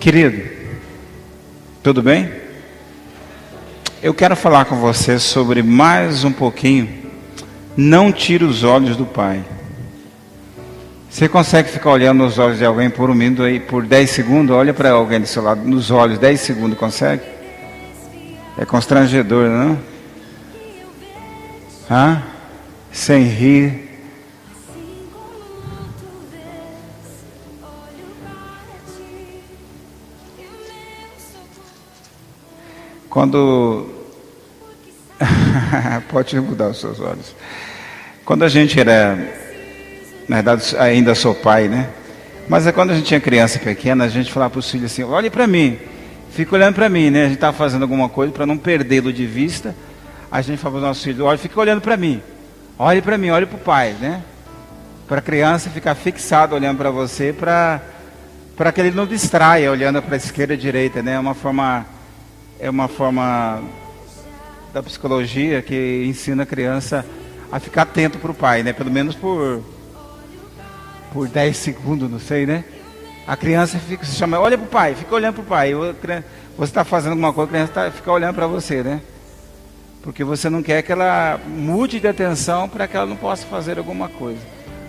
Querido, tudo bem? Eu quero falar com você sobre mais um pouquinho. Não tire os olhos do Pai. Você consegue ficar olhando nos olhos de alguém por um minuto aí, por 10 segundos? Olha para alguém do seu lado, nos olhos, 10 segundos, consegue? É constrangedor, não? Sem rir. Quando... Pode mudar os seus olhos. Quando a gente era... Na verdade, ainda sou pai, né? Mas quando a gente tinha criança pequena, a gente falava para os filhos assim: olhe para mim, fica olhando para mim, né? A gente estava fazendo alguma coisa para não perdê-lo de vista. A gente falava para os nossos filhos: olha, fica olhando para mim, olhe para mim, olhe para o pai, né? Para a criança ficar fixado olhando para você, para que ele não distraia olhando para a esquerda e direita, né? É uma forma da psicologia que ensina a criança a ficar atento para o pai, né? Pelo menos por 10 segundos, não sei, né? A criança se chama, olha para o pai, fica olhando para o pai. Você está fazendo alguma coisa, a criança fica olhando para você, né? Porque você não quer que ela mude de atenção para que ela não possa fazer alguma coisa.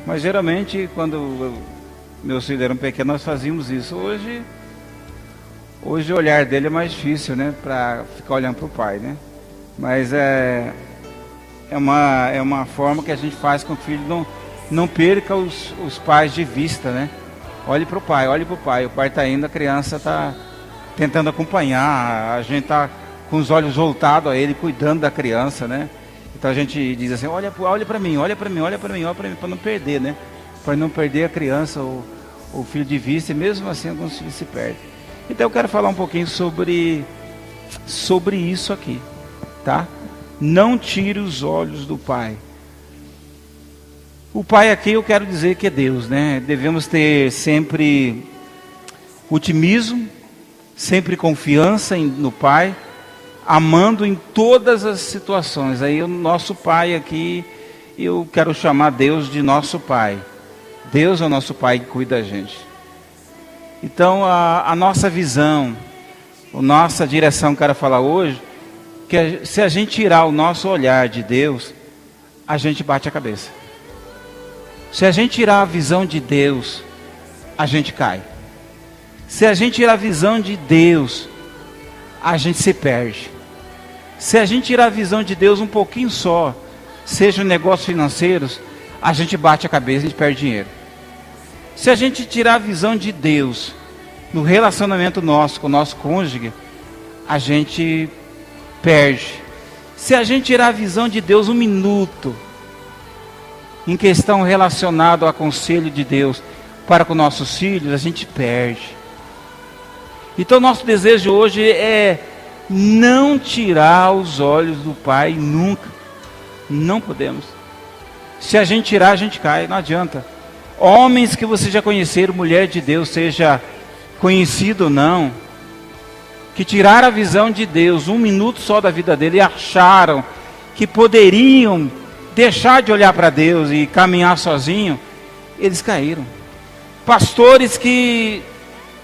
Mas geralmente, quando meus filhos eram pequenos, nós fazíamos isso. Hoje o olhar dele é mais difícil, né? Para ficar olhando para o pai, né? Mas é uma forma que a gente faz com que o filho não perca os pais de vista, né? Olhe para o pai, olhe para o pai. O pai está indo, a criança está tentando acompanhar. A gente está com os olhos voltados a ele, cuidando da criança, né? Então a gente diz assim: olha para mim, olha para mim, olha para mim, olha para mim, para não perder, né? Para não perder a criança ou o filho de vista, e mesmo assim alguns filhos se perdem. Então eu quero falar um pouquinho sobre isso aqui, tá? Não tire os olhos do Pai. O Pai aqui eu quero dizer que é Deus, né? Devemos ter sempre otimismo, sempre confiança no Pai, amando em todas as situações. Aí o nosso Pai aqui, eu quero chamar Deus de nosso Pai. Deus é o nosso Pai que cuida da gente. Então a nossa visão, a nossa direção que eu quero falar hoje, que se a gente tirar o nosso olhar de Deus, a gente bate a cabeça. Se a gente tirar a visão de Deus, a gente cai. Se a gente tirar a visão de Deus, a gente se perde. Se a gente tirar a visão de Deus um pouquinho só, seja em negócios financeiros, a gente bate a cabeça e a gente perde dinheiro. Se a gente tirar a visão de Deus no relacionamento nosso com o nosso cônjuge, a gente perde. Se a gente tirar a visão de Deus um minuto em questão relacionada ao conselho de Deus para com nossos filhos, a gente perde. Então nosso desejo hoje é não tirar os olhos do Pai nunca. Não podemos. Se a gente tirar, a gente cai, não adianta. Homens que vocês já conheceram, mulher de Deus, seja conhecido ou não, que tiraram a visão de Deus um minuto só da vida dele e acharam que poderiam deixar de olhar para Deus e caminhar sozinho, eles caíram. Pastores que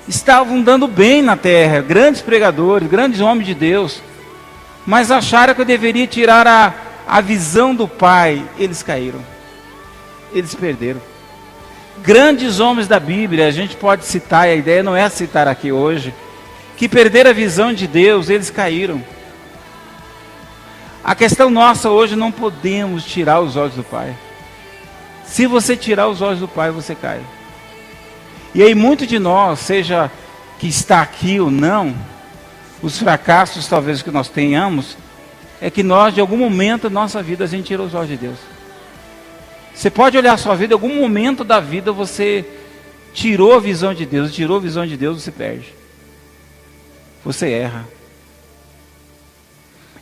estavam dando bem na terra, grandes pregadores, grandes homens de Deus, mas acharam que eu deveria tirar a visão do Pai, eles caíram, eles perderam. Grandes homens da Bíblia, a gente pode citar, a ideia não é citar aqui hoje, que perderam a visão de Deus, eles caíram. A questão nossa hoje, não podemos tirar os olhos do Pai. Se você tirar os olhos do Pai, você cai. E aí muito de nós, seja que está aqui ou não, os fracassos talvez que nós tenhamos, é que nós, de algum momento da nossa vida, a gente tirou os olhos de Deus. Você pode olhar a sua vida, em algum momento da vida você tirou a visão de Deus, você perde. Você erra.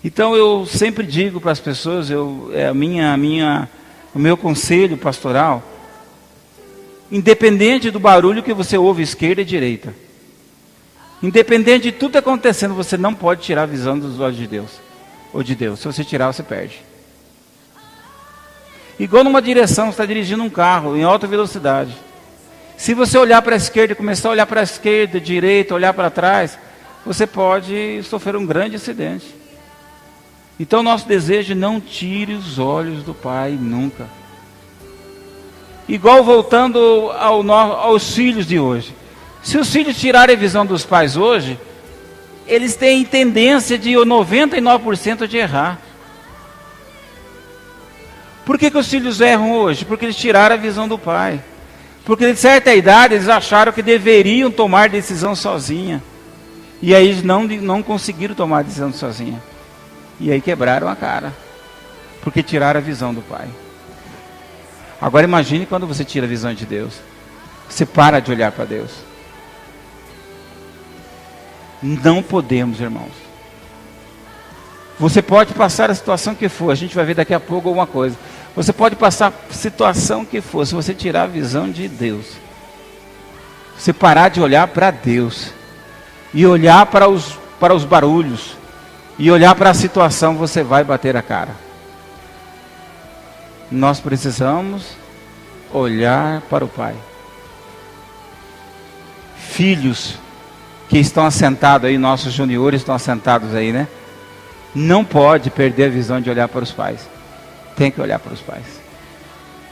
Então eu sempre digo para as pessoas, o meu conselho pastoral, independente do barulho que você ouve, esquerda e direita, independente de tudo acontecendo, você não pode tirar a visão dos olhos de Deus, ou de Deus. Se você tirar, você perde. Igual numa direção, você está dirigindo um carro em alta velocidade. Se você olhar para a esquerda e começar a olhar para a esquerda, direita, olhar para trás, você pode sofrer um grande acidente. Então nosso desejo é não tire os olhos do Pai nunca. Igual voltando aos filhos de hoje. Se os filhos tirarem a visão dos pais hoje, eles têm tendência de 99% de errar. Por que os filhos erram hoje? Porque eles tiraram a visão do pai. Porque de certa idade eles acharam que deveriam tomar decisão sozinha. E aí eles não conseguiram tomar decisão sozinha. E aí quebraram a cara. Porque tiraram a visão do pai. Agora imagine quando você tira a visão de Deus. Você para de olhar para Deus. Não podemos, irmãos. Você pode passar a situação que for. A gente vai ver daqui a pouco alguma coisa. Você pode passar a situação que for. Se você tirar a visão de Deus. Você parar de olhar para Deus. E olhar para os barulhos. E olhar para a situação, você vai bater a cara. Nós precisamos olhar para o Pai. Filhos que estão assentados aí, nossos juniores estão assentados aí, né? Não pode perder a visão de olhar para os pais. Tem que olhar para os pais.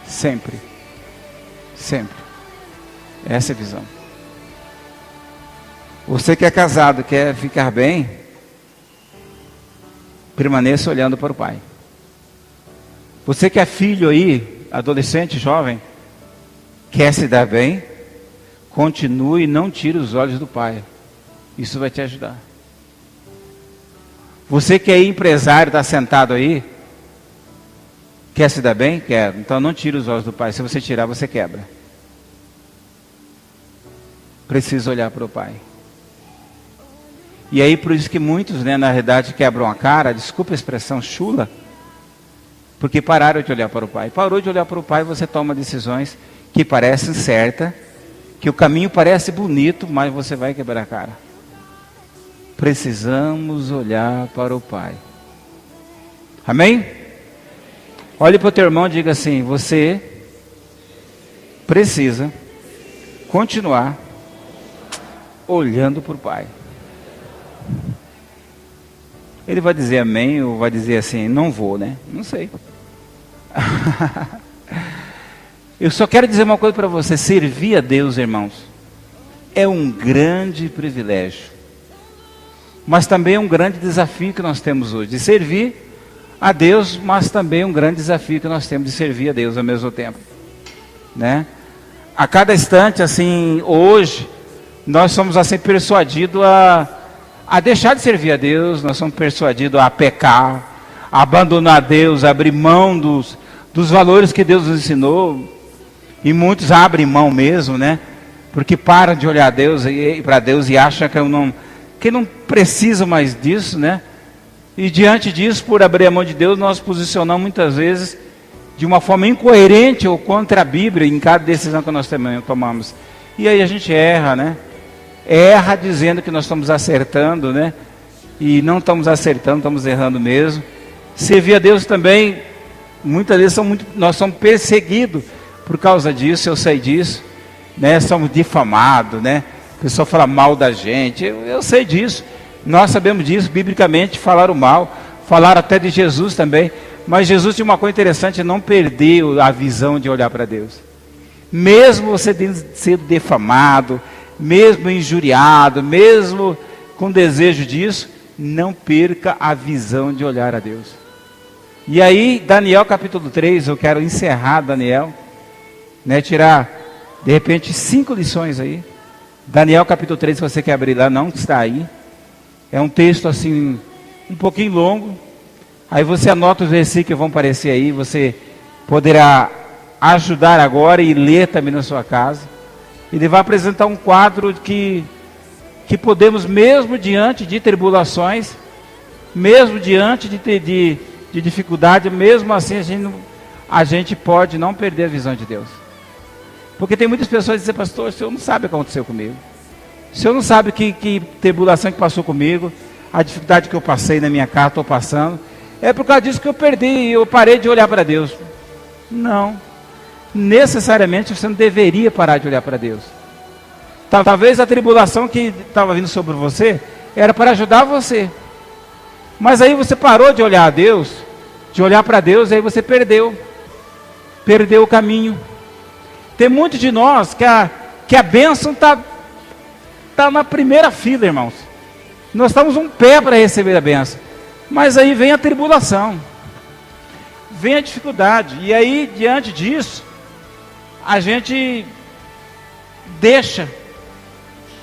Sempre. Sempre. Essa é a visão. Você que é casado, quer ficar bem, permaneça olhando para o pai. Você que é filho aí, adolescente, jovem, quer se dar bem, continue e não tire os olhos do pai. Isso vai te ajudar. Você que é empresário, está sentado aí, quer se dar bem? Quer. Então não tire os olhos do pai. Se você tirar, você quebra. Precisa olhar para o pai. E aí por isso que muitos, né, na realidade quebram a cara, desculpa a expressão chula, porque pararam de olhar para o pai. Parou de olhar para o pai, você toma decisões que parecem certas, que o caminho parece bonito, mas você vai quebrar a cara. Precisamos olhar para o pai. Amém? Olhe para o teu irmão e diga assim: você precisa continuar olhando para o pai. Ele vai dizer amém ou vai dizer assim, não vou, né? Não sei. Eu só quero dizer uma coisa para você: servir a Deus, irmãos, é um grande privilégio, mas também é um grande desafio que nós temos hoje, de servir a Deus, mas também um grande desafio que nós temos de servir a Deus ao mesmo tempo, né? A cada instante, assim, hoje, nós somos assim persuadidos a deixar de servir a Deus, nós somos persuadidos a pecar, a abandonar Deus, a abrir mão dos valores que Deus nos ensinou, e muitos abrem mão mesmo, né? Porque param de olhar para Deus e acham que não precisam mais disso, né? E diante disso, por abrir a mão de Deus, nós posicionamos muitas vezes de uma forma incoerente ou contra a Bíblia em cada decisão que nós tomamos. E aí a gente erra, né? Erra dizendo que nós estamos acertando, né? E não estamos acertando, estamos errando mesmo. Servir a Deus também, muitas vezes nós somos perseguidos por causa disso, eu sei disso, né? Somos difamados, né? A pessoa fala mal da gente, eu sei disso. Nós sabemos disso, biblicamente, falaram mal, falaram até de Jesus também. Mas Jesus tinha uma coisa interessante: não perdeu a visão de olhar para Deus. Mesmo você tendo sido defamado, mesmo injuriado, mesmo com desejo disso, não perca a visão de olhar a Deus. E aí, Daniel capítulo 3, eu quero encerrar Daniel, né, tirar, de repente, 5 lições aí. Daniel capítulo 3, se você quer abrir lá, não está aí. É um texto assim, um pouquinho longo. Aí você anota os versículos que vão aparecer aí, você poderá ajudar agora e ler também na sua casa. Ele vai apresentar um quadro que podemos, mesmo diante de tribulações, mesmo diante de dificuldade, mesmo assim a gente pode não perder a visão de Deus. Porque tem muitas pessoas que dizem: pastor, o senhor não sabe o que aconteceu comigo. O senhor não sabe que tribulação que passou comigo, a dificuldade que eu passei na minha casa, estou passando. É por causa disso que eu parei de olhar para Deus. Não necessariamente você não deveria parar de olhar para Deus. Talvez a tribulação que estava vindo sobre você era para ajudar você. Mas aí você parou de olhar a Deus, de olhar para Deus, e aí você perdeu o caminho. Tem muitos de nós que a bênção está na primeira fila, irmãos. Nós estamos um pé para receber a bênção. Mas aí vem a tribulação, vem a dificuldade. E aí, diante disso, a gente deixa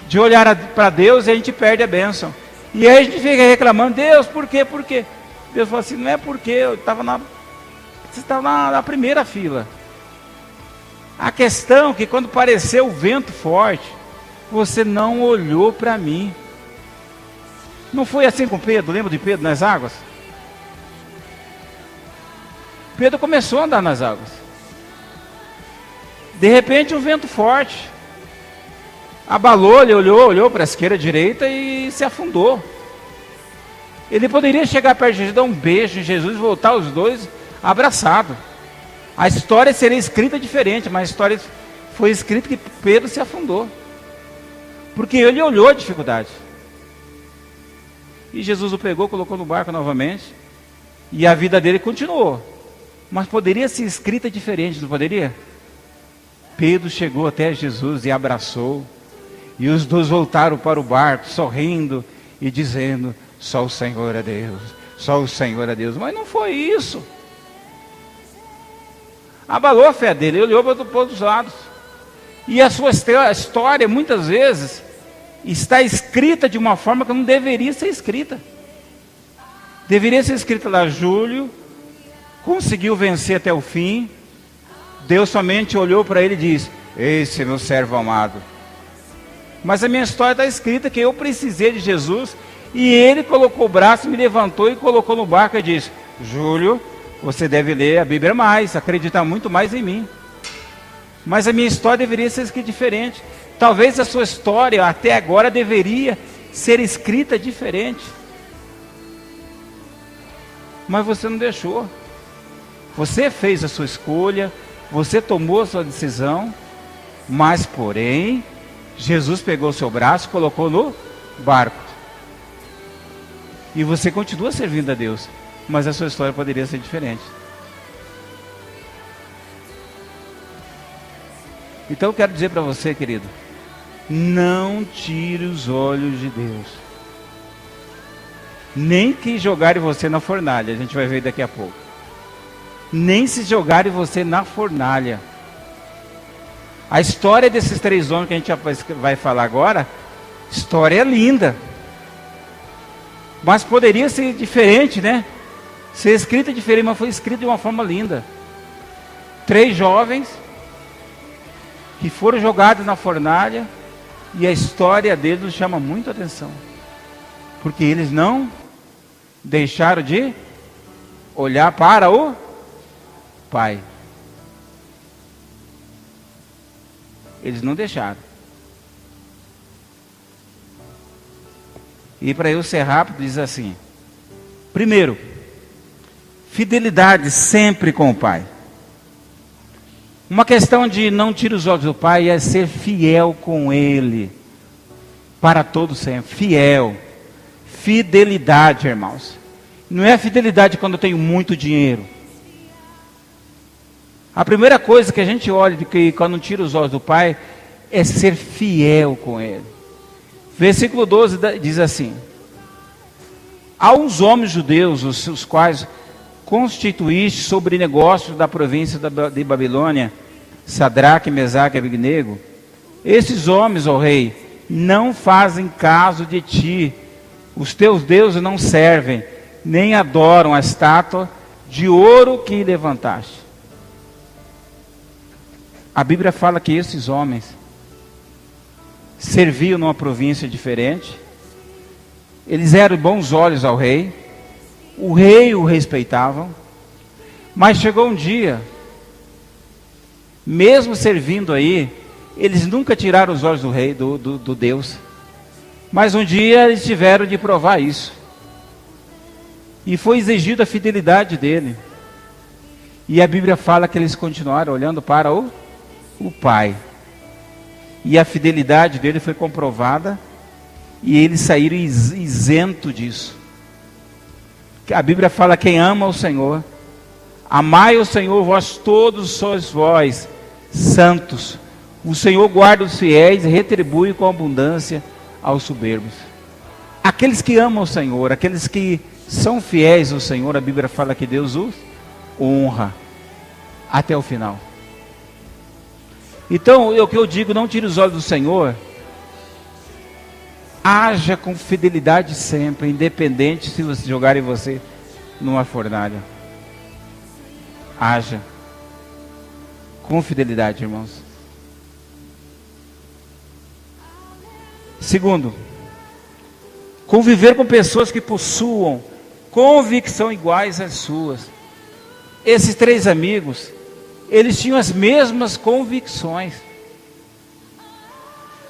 de olhar para Deus e a gente perde a bênção. E aí a gente fica reclamando: Deus, por quê? Por quê? Deus fala assim: não é porque você estava na primeira fila. A questão é que quando apareceu o vento forte, você não olhou para mim. Não foi assim com Pedro? Lembra de Pedro nas águas? Pedro começou a andar nas águas. De repente um vento forte abalou, ele olhou para a esquerda, direita e se afundou. Ele poderia chegar perto de Jesus, dar um beijo em Jesus e voltar os dois abraçados. A história seria escrita diferente, mas a história foi escrita que Pedro se afundou. Porque ele olhou a dificuldade. E Jesus o pegou, colocou no barco novamente. E a vida dele continuou. Mas poderia ser escrita diferente, não poderia? Pedro chegou até Jesus e abraçou. E os dois voltaram para o barco, sorrindo e dizendo: só o Senhor é Deus, só o Senhor é Deus. Mas não foi isso. Abalou a fé dele, ele olhou para os lados. E a sua história, muitas vezes, está escrita de uma forma que não deveria ser escrita. Deveria ser escrita lá: Júlio conseguiu vencer até o fim. Deus somente olhou para ele e disse: esse é meu servo amado. Mas a minha história está escrita que eu precisei de Jesus, e ele colocou o braço, me levantou e colocou no barco e disse: Júlio, você deve ler a Bíblia mais, acreditar muito mais em mim. Mas a minha história deveria ser escrita diferente. Talvez a sua história até agora deveria ser escrita diferente. Mas você não deixou. Você fez a sua escolha, você tomou a sua decisão, mas porém, Jesus pegou o seu braço e colocou no barco. E você continua servindo a Deus, mas a sua história poderia ser diferente. Então eu quero dizer para você, querido, não tire os olhos de Deus. Nem que jogarem você na fornalha, a gente vai ver daqui a pouco. Nem se jogarem você na fornalha. A história desses 3 homens que a gente vai falar agora, história é linda. Mas poderia ser diferente, né? Ser escrita diferente, mas foi escrita de uma forma linda. 3 jovens que foram jogados na fornalha, e a história deles nos chama muito a atenção. Porque eles não deixaram de olhar para o Pai. Eles não deixaram. E para eu ser rápido, diz assim: primeiro, fidelidade sempre com o Pai. Uma questão de não tirar os olhos do Pai é ser fiel com Ele, para todo sempre, fiel. Fidelidade, irmãos. Não é fidelidade quando eu tenho muito dinheiro. A primeira coisa que a gente olha de que quando tira os olhos do Pai é ser fiel com Ele. Versículo 12 diz assim: há uns homens judeus, os quais constituíste sobre negócios da província de Babilônia, Sadraque, Mesaque e Abednego. Esses homens, ó rei, não fazem caso de ti. Os teus deuses não servem, nem adoram a estátua de ouro que levantaste. A Bíblia fala que esses homens serviam numa província diferente. Eles eram bons olhos ao rei. O rei o respeitava. Mas chegou um dia, mesmo servindo aí, eles nunca tiraram os olhos do rei, do Deus. Mas um dia eles tiveram de provar isso. E foi exigida a fidelidade dele. E a Bíblia fala que eles continuaram olhando para o Pai. E a fidelidade dele foi comprovada e eles saíram isento disso. A Bíblia fala: quem ama o Senhor, amai o Senhor, vós todos sois vós santos. O Senhor guarda os fiéis e retribui com abundância aos soberbos. Aqueles que amam o Senhor, aqueles que são fiéis ao Senhor, a Bíblia fala que Deus os honra até o final. Então, o que eu digo, não tire os olhos do Senhor. Haja com fidelidade sempre, independente se você jogarem você numa fornalha. Haja com fidelidade, irmãos. Segundo, conviver com pessoas que possuam convicção iguais às suas. Esses 3 amigos, eles tinham as mesmas convicções.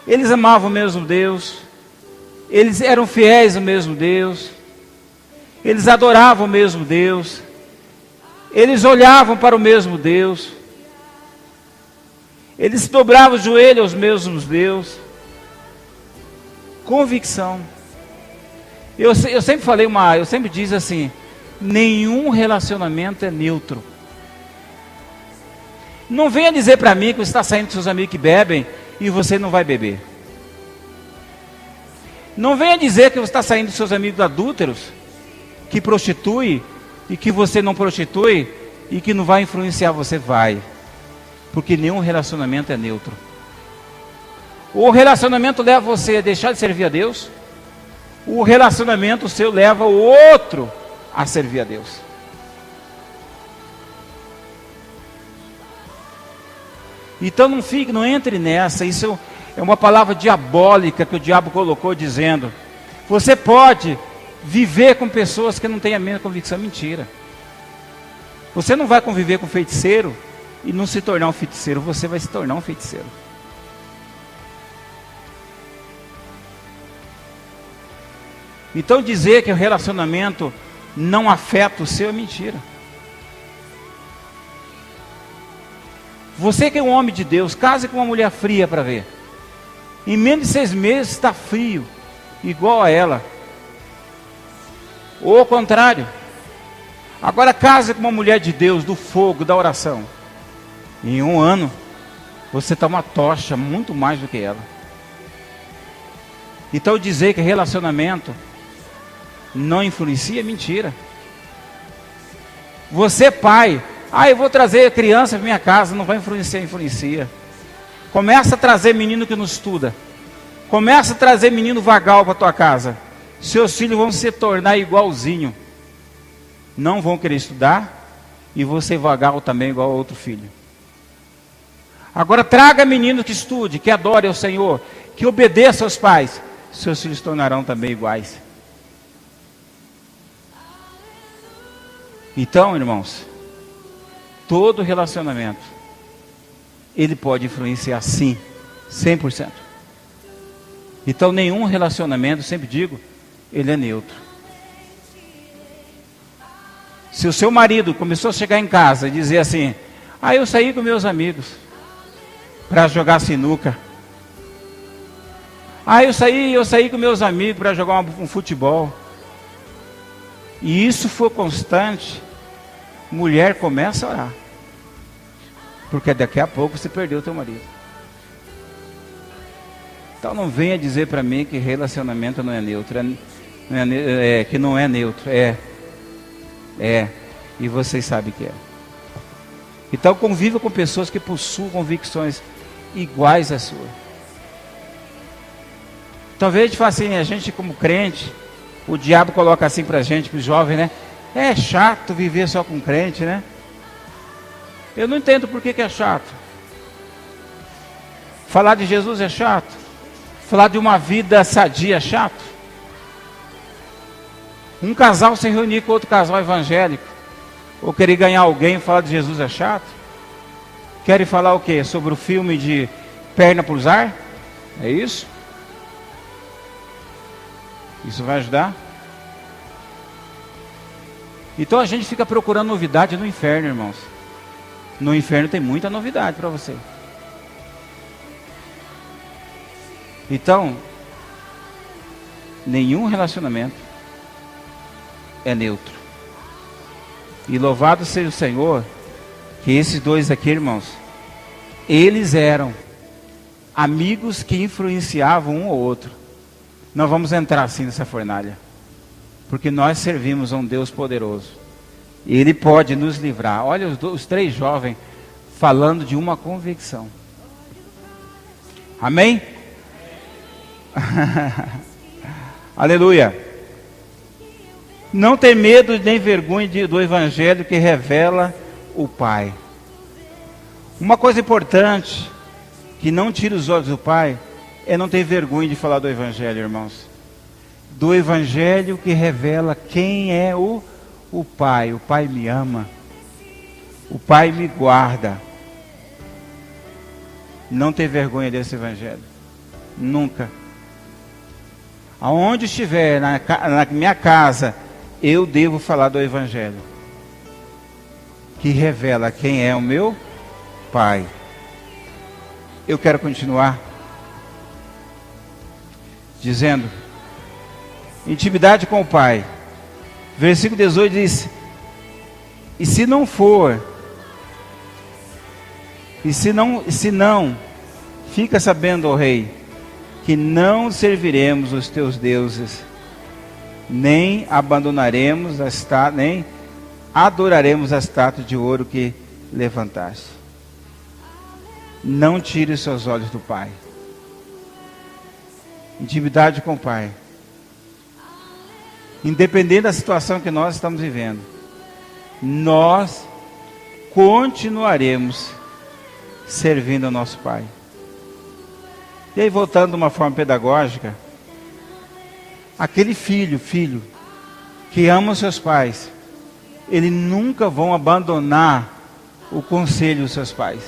Eles amavam o mesmo Deus. Eles eram fiéis ao mesmo Deus. Eles adoravam o mesmo Deus. Eles olhavam para o mesmo Deus. Eles dobravam o joelho aos mesmos Deus. Convicção. Eu sempre falei eu sempre diz assim: nenhum relacionamento é neutro. Não venha dizer para mim que você está saindo com seus amigos que bebem e você não vai beber. Não venha dizer que você está saindo com seus amigos adúlteros, que prostitui e que você não prostitui e que não vai influenciar você. Vai. Porque nenhum relacionamento é neutro. O relacionamento leva você a deixar de servir a Deus. O relacionamento seu leva o outro a servir a Deus. Então não entre nessa. Isso é uma palavra diabólica que o diabo colocou dizendo: você pode viver com pessoas que não têm a mesma convicção. Mentira. Você não vai conviver com feiticeiro e não se tornar um feiticeiro. Você vai se tornar um feiticeiro. Então dizer que o relacionamento não afeta o seu é mentira. Você que é um homem de Deus, case com uma mulher fria para ver. Em menos de 6 meses está frio, igual a ela. Ou ao contrário. Agora case com uma mulher de Deus, do fogo, da oração. Em 1 ano, você está uma tocha muito mais do que ela. Então dizer que relacionamento não influencia é mentira. Você pai, eu vou trazer criança para minha casa, não vai influenciar, influencia. Começa a trazer menino que não estuda. Começa a trazer menino vagal para tua casa. Seus filhos vão se tornar igualzinho. Não vão querer estudar e vão ser vagal também igual ao outro filho. Agora traga menino que estude, que adore ao Senhor, que obedeça aos pais. Seus filhos se tornarão também iguais. Então, irmãos, todo relacionamento, ele pode influenciar sim, 100%. Então nenhum relacionamento, sempre digo, ele é neutro. Se o seu marido começou a chegar em casa e dizer assim: eu saí com meus amigos para jogar sinuca. Eu saí com meus amigos para jogar um futebol. E isso for constante, mulher, começa a orar. Porque daqui a pouco você perdeu o teu marido. Então não venha dizer para mim que relacionamento não é neutro. Que não é neutro. É. E vocês sabem que é. Então conviva com pessoas que possuem convicções iguais às suas. Talvez a gente faça assim, a gente como crente, o diabo coloca assim para a gente, para os jovens, né? É chato viver só com crente, né? Eu não entendo por que é chato. Falar de Jesus é chato. Falar de uma vida sadia é chato. Um casal se reunir com outro casal evangélico, ou querer ganhar alguém e falar de Jesus é chato. Querem falar o quê? Sobre o filme de Perna para os Ar? É isso? Isso vai ajudar? Então a gente fica procurando novidade no inferno, irmãos. No inferno tem muita novidade para você. Então, nenhum relacionamento é neutro. E louvado seja o Senhor, que esses dois aqui, irmãos, eles eram amigos que influenciavam um ao outro. Não vamos entrar assim nessa fornalha, porque nós servimos a um Deus poderoso. E Ele pode nos livrar. Olha os três jovens falando de uma convicção. Amém? Aleluia. Não ter medo nem vergonha do Evangelho que revela o Pai. Uma coisa importante que não tira os olhos do Pai é não ter vergonha de falar do Evangelho, irmãos. Do Evangelho que revela quem é o Pai. O Pai me ama. O Pai me guarda. Não ter vergonha desse Evangelho. Nunca. Aonde estiver, na minha casa, eu devo falar do Evangelho. Que revela quem é o meu Pai. Eu quero continuar dizendo, intimidade com o Pai. Versículo 18 diz, e se não, fica sabendo, ó rei, que não serviremos os teus deuses, nem abandonaremos nem adoraremos a estátua de ouro que levantaste. Não tire os seus olhos do Pai. Intimidade com o Pai. Independente da situação que nós estamos vivendo, nós continuaremos servindo ao nosso Pai. E aí, voltando de uma forma pedagógica, aquele filho que ama os seus pais, eles nunca vão abandonar o conselho dos seus pais.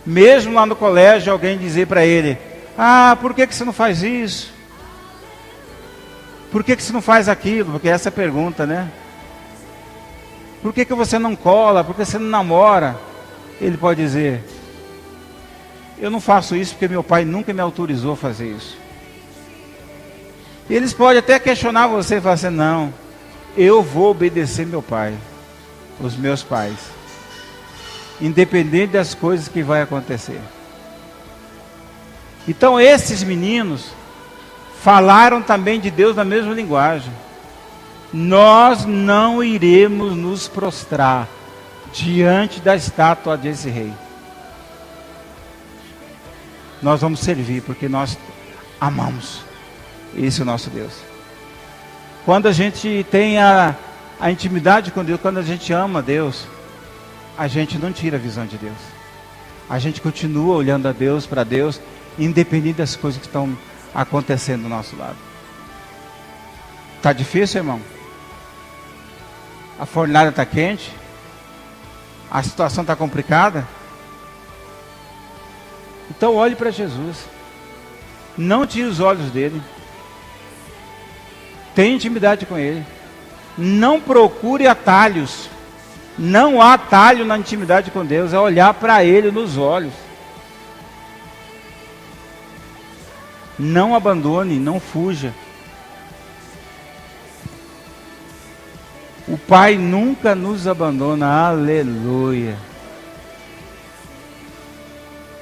Mesmo lá no colégio, alguém dizer para ele, por que você não faz isso? Por que você não faz aquilo? Porque essa é a pergunta, né? Por que você não cola? Por que você não namora? Ele pode dizer, eu não faço isso porque meu pai nunca me autorizou a fazer isso. E eles podem até questionar você e falar assim, não, eu vou obedecer meu pai, os meus pais, independente das coisas que vai acontecer. Então esses meninos falaram também de Deus na mesma linguagem. Nós não iremos nos prostrar diante da estátua desse rei. Nós vamos servir porque nós amamos. Esse é o nosso Deus. Quando a gente tem a intimidade com Deus, quando a gente ama Deus, a gente não tira a visão de Deus. A gente continua olhando a Deus, para Deus, independente das coisas que estão acontecendo do nosso lado. Está difícil, irmão? A fornalha está quente? A situação está complicada? Então olhe para Jesus. Não tire os olhos dele. Tenha intimidade com ele. Não procure atalhos. Não há atalho na intimidade com Deus. É olhar para ele nos olhos. Não abandone, não fuja. O Pai nunca nos abandona. Aleluia.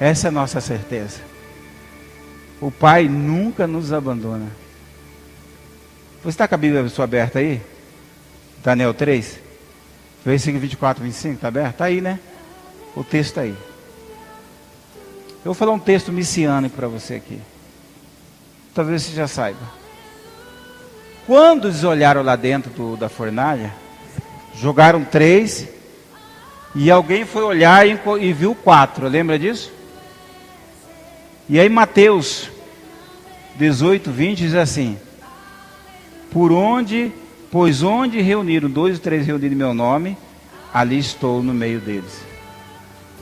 Essa é a nossa certeza. O Pai nunca nos abandona. Você está com a Bíblia sua aberta aí? Daniel 3, versículo 24 e 25, está aberto? Está aí, né? O texto está aí. Eu vou falar um texto messiânico para você aqui. Talvez você já saiba. Quando eles olharam lá dentro da fornalha, jogaram 3, e alguém foi olhar e viu 4, lembra disso? E aí Mateus 18, 20 diz assim, pois onde reuniram 2 ou 3 reunidos em meu nome, ali estou no meio deles.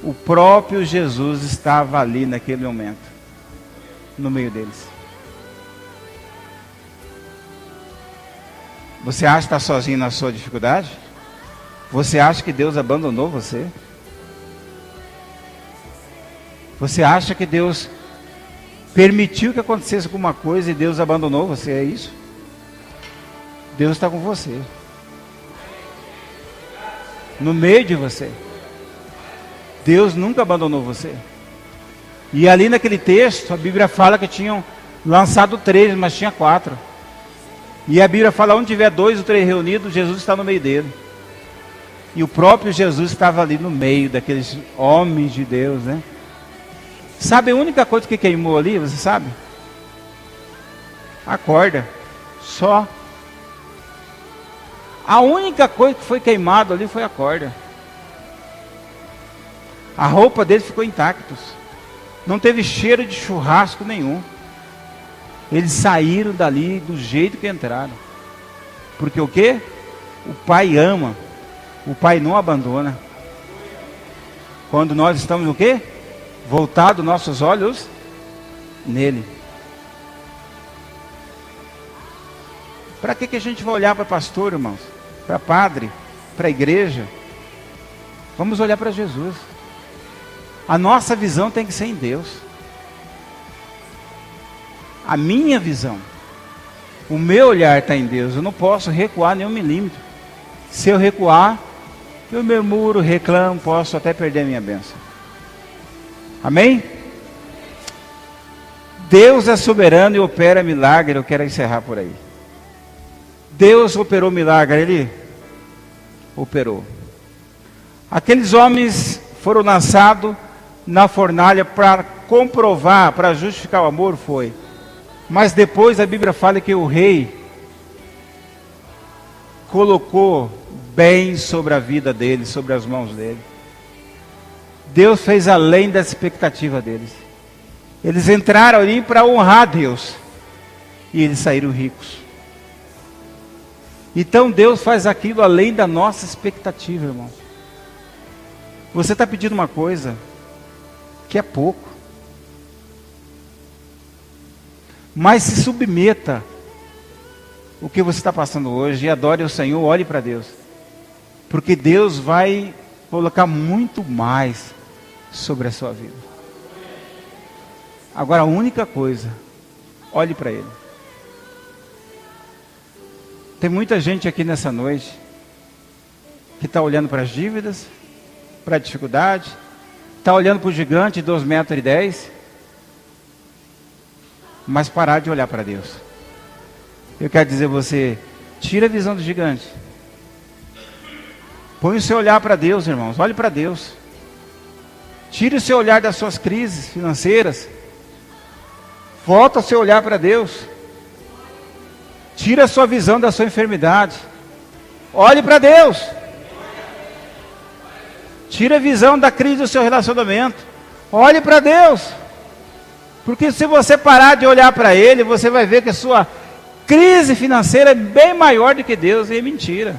O próprio Jesus estava ali naquele momento, no meio deles. Você acha que está sozinho na sua dificuldade? Você acha que Deus abandonou você? Você acha que Deus permitiu que acontecesse alguma coisa e Deus abandonou você? É isso? Deus está com você. No meio de você. Deus nunca abandonou você. E ali naquele texto, a Bíblia fala que tinham lançado 3, mas tinha 4. E a Bíblia fala, onde tiver 2 ou 3 reunidos, Jesus está no meio dele. E o próprio Jesus estava ali no meio daqueles homens de Deus, né? Sabe a única coisa que queimou ali, você sabe? A corda. Só. A única coisa que foi queimado ali foi a corda. A roupa deles ficou intacta. Não teve cheiro de churrasco nenhum. Eles saíram dali do jeito que entraram. Porque o quê? O Pai ama. O Pai não abandona. Quando nós estamos o quê? Voltados nossos olhos nele. Para que a gente vai olhar para pastor, irmãos? Para padre? Para igreja? Vamos olhar para Jesus. A nossa visão tem que ser em Deus. A minha visão, o meu olhar está em Deus. Eu não posso recuar nenhum milímetro. Se eu recuar, eu murmuro, reclamo, posso até perder a minha bênção. Amém? Deus é soberano e opera milagre. Eu quero encerrar por aí. Deus operou milagre, Ele operou. Aqueles homens foram lançados na fornalha para comprovar, para justificar o amor, foi. Mas depois a Bíblia fala que o rei colocou bem sobre a vida deles, sobre as mãos dele. Deus fez além da expectativa deles. Eles entraram ali para honrar Deus. E eles saíram ricos. Então Deus faz aquilo além da nossa expectativa, irmão. Você está pedindo uma coisa que é pouco. Mas se submeta o que você está passando hoje e adore o Senhor, olhe para Deus. Porque Deus vai colocar muito mais sobre a sua vida. Agora a única coisa, olhe para Ele. Tem muita gente aqui nessa noite que está olhando para as dívidas, para a dificuldade, está olhando para o gigante de 2,10 metros, mas parar de olhar para Deus. Eu quero dizer a você, tira a visão do gigante. Põe o seu olhar para Deus, irmãos, olhe para Deus. Tire o seu olhar das suas crises financeiras. Volta o seu olhar para Deus. Tira a sua visão da sua enfermidade. Olhe para Deus. Tira a visão da crise do seu relacionamento. Olhe para Deus. Porque se você parar de olhar para Ele, você vai ver que a sua crise financeira é bem maior do que Deus. E é mentira.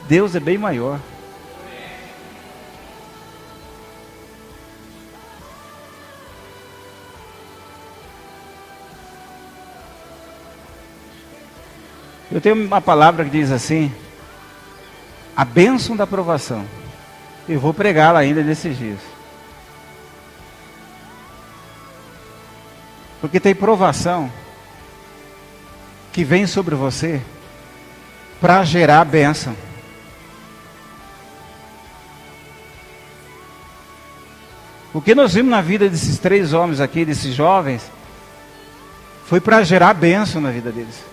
Deus é bem maior. Eu tenho uma palavra que diz assim: a bênção da aprovação. Eu vou pregá-la ainda nesses dias. Porque tem provação que vem sobre você para gerar bênção. O que nós vimos na vida desses 3 homens aqui, desses jovens, foi para gerar bênção na vida deles.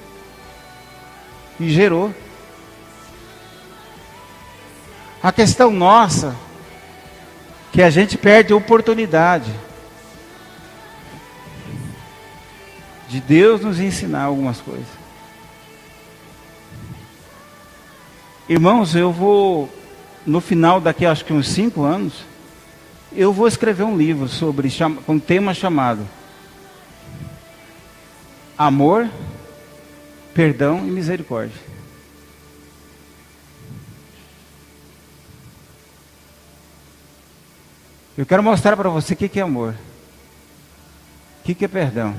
E gerou. A questão nossa, que a gente perde a oportunidade de Deus nos ensinar algumas coisas. Irmãos, eu vou, no final daqui acho que uns 5 anos, eu vou escrever um livro sobre, com um tema chamado Amor, Perdão e Misericórdia. Eu quero mostrar para você o que é amor, o que é perdão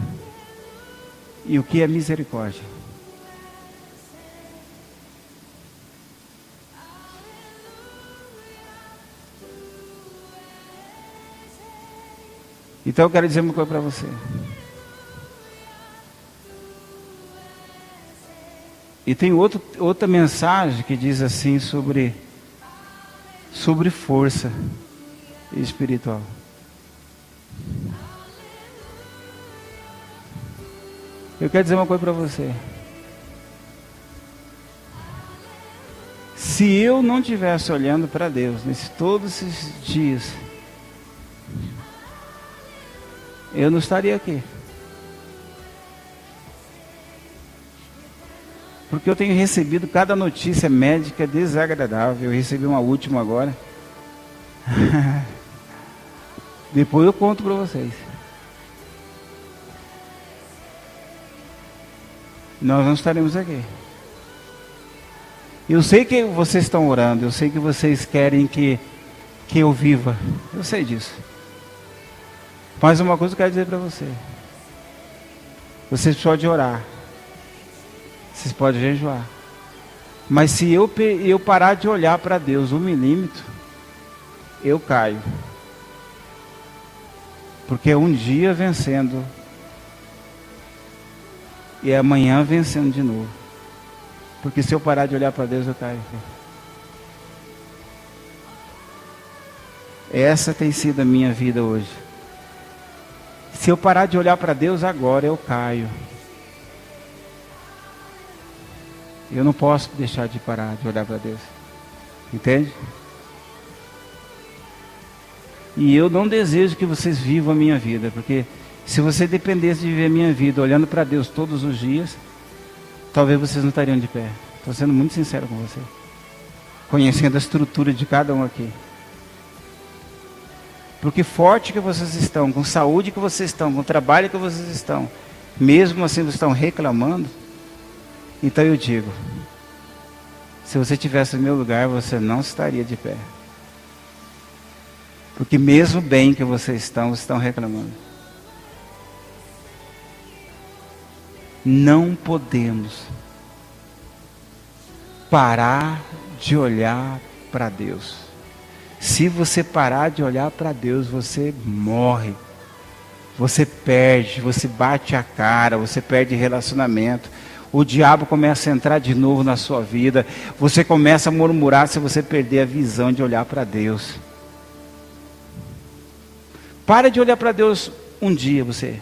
e o que é misericórdia. Então eu quero dizer uma coisa para você. E tem outra mensagem que diz assim sobre força espiritual. Eu quero dizer uma coisa para você. Se eu não estivesse olhando para Deus todos esses dias, eu não estaria aqui. Porque eu tenho recebido cada notícia médica desagradável. Eu recebi uma última agora. Depois eu conto para vocês. Nós não estaremos aqui. Eu sei que vocês estão orando. Eu sei que vocês querem que eu viva. Eu sei disso. Mas uma coisa eu quero dizer para você. Vocês podem orar. Vocês podem jejuar. Mas se eu parar de olhar para Deus 1 milímetro, eu caio. Porque é um dia vencendo. E é amanhã vencendo de novo. Porque se eu parar de olhar para Deus, eu caio. Essa tem sido a minha vida hoje. Se eu parar de olhar para Deus agora, eu caio. Eu não posso deixar de parar de olhar para Deus. Entende? E eu não desejo que vocês vivam a minha vida. Porque se você dependesse de viver a minha vida olhando para Deus todos os dias, talvez vocês não estariam de pé. Estou sendo muito sincero com você. Conhecendo a estrutura de cada um aqui. Porque forte que vocês estão, com saúde que vocês estão, com trabalho que vocês estão, mesmo assim vocês estão reclamando. Então eu digo, se você estivesse no meu lugar, você não estaria de pé. Porque mesmo bem que vocês estão reclamando. Não podemos parar de olhar para Deus. Se você parar de olhar para Deus, você morre. Você perde, você bate a cara, você perde relacionamento. O diabo começa a entrar de novo na sua vida. Você começa a murmurar se você perder a visão de olhar para Deus. Para de olhar para Deus um dia, você.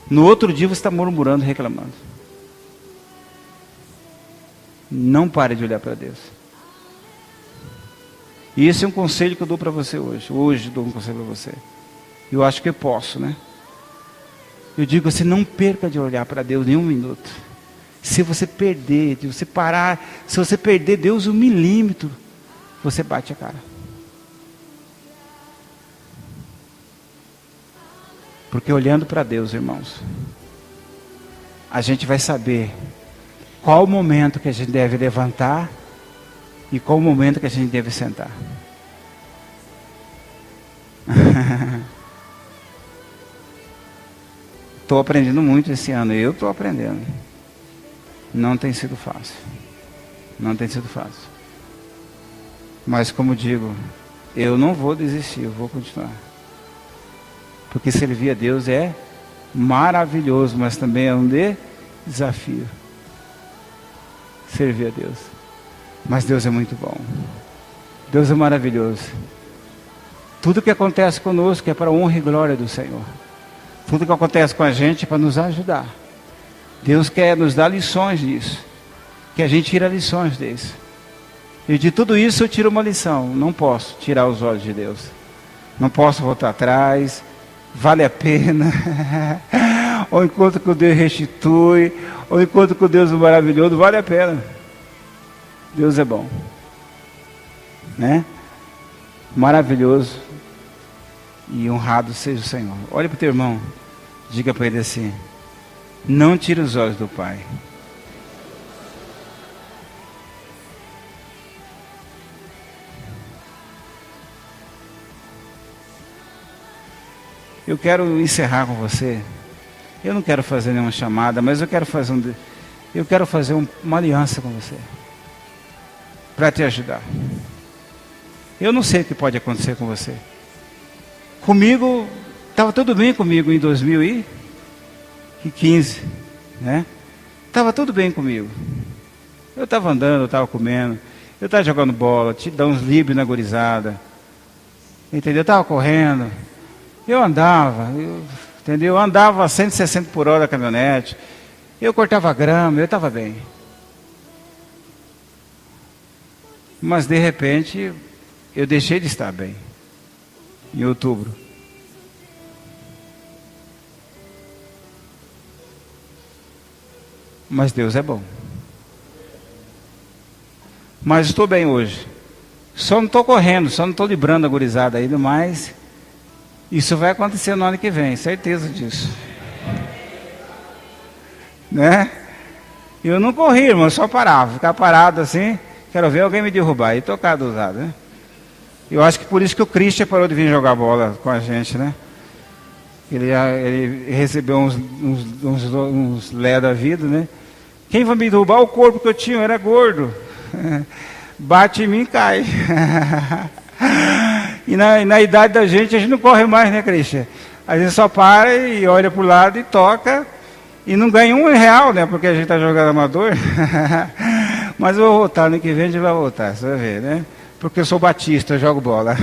No outro dia você está murmurando, reclamando. Não pare de olhar para Deus. E esse é um conselho que eu dou para você hoje. Hoje eu dou um conselho para você. Eu acho que eu posso, né? Eu digo assim, não perca de olhar para Deus nem um minuto. Se você perder, se você parar, se você perder Deus 1 milímetro, você bate a cara. Porque olhando para Deus, irmãos, a gente vai saber qual o momento que a gente deve levantar e qual o momento que a gente deve sentar. Estou aprendendo muito esse ano, eu estou aprendendo. Não tem sido fácil. Não tem sido fácil. Mas como digo, eu não vou desistir, eu vou continuar. Porque servir a Deus é maravilhoso, mas também é um desafio. Servir a Deus. Mas Deus é muito bom. Deus é maravilhoso. Tudo que acontece conosco é para a honra e glória do Senhor. Tudo que acontece com a gente é para nos ajudar. Deus quer nos dar lições disso. Que a gente tira lições disso. E de tudo isso eu tiro uma lição. Não posso tirar os olhos de Deus. Não posso voltar atrás. Vale a pena. Ou enquanto que Deus restitui. Ou enquanto que Deus é maravilhoso. Vale a pena. Deus é bom. Né? Maravilhoso. E honrado seja o Senhor. Olha para o teu irmão. Diga para ele assim. Não tire os olhos do Pai. Eu quero encerrar com você. Eu não quero fazer nenhuma chamada, mas eu quero fazer uma aliança com você. Para te ajudar. Eu não sei o que pode acontecer com você. Comigo Estava tudo bem comigo em 2015, né? Estava tudo bem comigo. Eu estava andando, eu estava comendo, eu estava jogando bola, te dando uns livros na gurizada, entendeu? Eu estava correndo, eu andava, entendeu? Eu andava a 160 por hora a caminhonete, eu cortava grama, eu estava bem. Mas de repente, eu deixei de estar bem, em outubro. Mas Deus é bom. Mas estou bem hoje. Só não estou correndo, só não estou librando a gurizada ainda, mas isso vai acontecer no ano que vem, certeza disso. Né? Eu não corri, irmão, só parava, ficar parado assim, quero ver alguém me derrubar e tocar do lado, né? Eu acho que por isso que o Christian parou de vir jogar bola com a gente, né? Ele recebeu uns lé da vida, né? Quem vai me derrubar? O corpo que eu tinha, eu era gordo. Bate em mim e cai. E na idade da gente, a gente não corre mais, né, Christian? A gente só para e olha para o lado e toca. E não ganha R$1, né? Porque a gente está jogando amador. Mas eu vou voltar, ano que vem a gente vai voltar, você vai ver, né? Porque eu sou batista, eu jogo bola.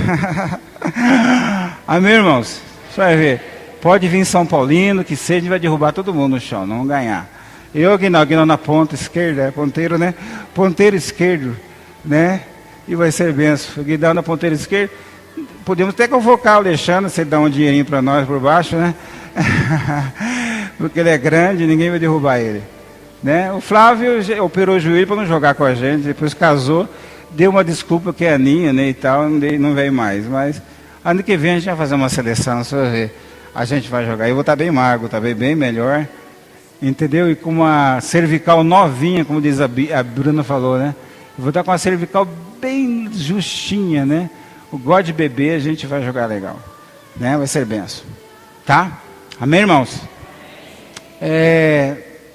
Amém, irmãos? Você vai ver. Pode vir São Paulino, que seja, a gente vai derrubar todo mundo no chão, não vamos ganhar. Eu, Aguinaldo, na ponta esquerda, é ponteiro, né? Ponteiro esquerdo, né? E vai ser benção. Guidão na ponteira esquerda. Podemos até convocar o Alexandre, se ele dá um dinheirinho para nós por baixo, né? Porque ele é grande, ninguém vai derrubar ele. Né? O Flávio operou o joelho para não jogar com a gente, depois casou, deu uma desculpa que é Aninha, né, e tal, não veio mais. Mas ano que vem a gente vai fazer uma seleção, você vai ver. A gente vai jogar. Eu vou estar bem magro, tá bem melhor. Entendeu? E com uma cervical novinha, como diz a Bruna falou, né? Eu vou estar com uma cervical bem justinha, né? O God de bebê a gente vai jogar legal. Né? Vai ser benção. Tá? Amém, irmãos?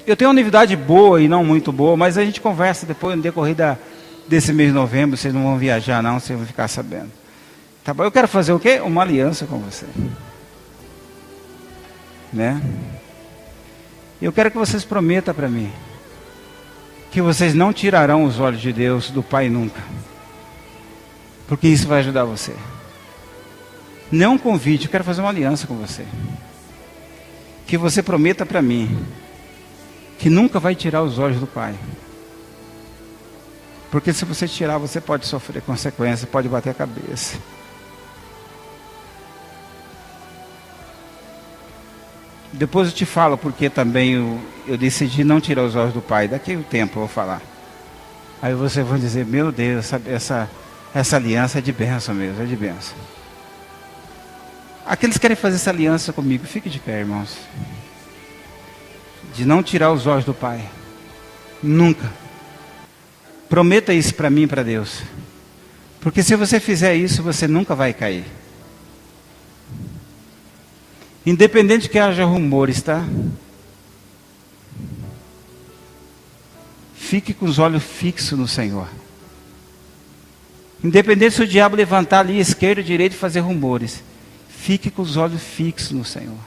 Eu tenho uma novidade boa e não muito boa, mas a gente conversa depois no decorrer desse mês de novembro. Vocês não vão viajar não, vocês vão ficar sabendo. Tá bom? Eu quero fazer o quê? Uma aliança com você. Né? Eu quero que vocês prometam para mim que vocês não tirarão os olhos de Deus do Pai nunca, porque isso vai ajudar você. Não convide, eu quero fazer uma aliança com você, que você prometa para mim que nunca vai tirar os olhos do Pai, porque se você tirar, você pode sofrer consequências, pode bater a cabeça. Depois eu te falo porque também eu decidi não tirar os olhos do Pai. Daqui a um tempo eu vou falar. Aí vocês vão dizer, meu Deus, essa aliança é de bênção mesmo, é de bênção. Aqueles que querem fazer essa aliança comigo, fique de pé, irmãos. De não tirar os olhos do Pai. Nunca. Prometa isso para mim e para Deus. Porque se você fizer isso, você nunca vai cair. Independente que haja rumores, tá? Fique com os olhos fixos no Senhor. Independente se o diabo levantar ali esquerda, direita e fazer rumores. Fique com os olhos fixos no Senhor.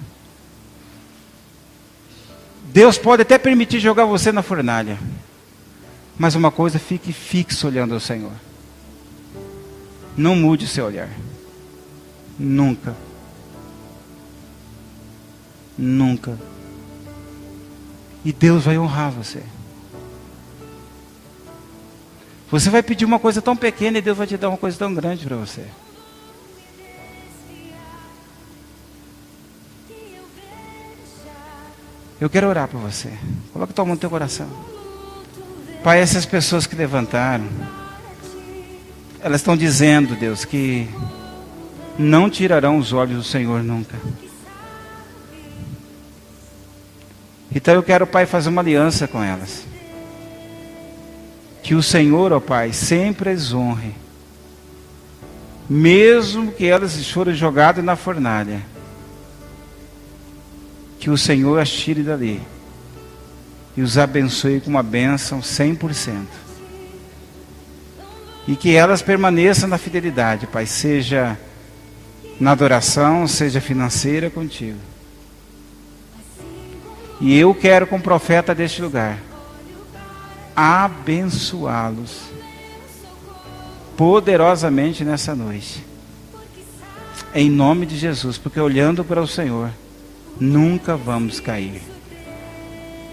Deus pode até permitir jogar você na fornalha. Mas uma coisa, fique fixo olhando ao Senhor. Não mude o seu olhar. Nunca. Nunca. E Deus vai honrar você. Você vai pedir uma coisa tão pequena e Deus vai te dar uma coisa tão grande para você. Eu quero orar por você. Coloca tua mão no teu coração. Pai, essas pessoas que levantaram, elas estão dizendo, Deus, que não tirarão os olhos do Senhor nunca. Então eu quero, Pai, fazer uma aliança com elas. Que o Senhor, ó Pai, sempre as honre. Mesmo que elas forem jogadas na fornalha. Que o Senhor as tire dali. E os abençoe com uma bênção 100%. E que elas permaneçam na fidelidade, Pai. Seja na adoração, seja financeira, contigo. E eu quero, como profeta deste lugar, abençoá-los poderosamente nessa noite. Em nome de Jesus, porque olhando para o Senhor, nunca vamos cair.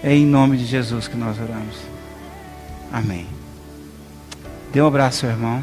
É em nome de Jesus que nós oramos. Amém. Dê um abraço, seu irmão.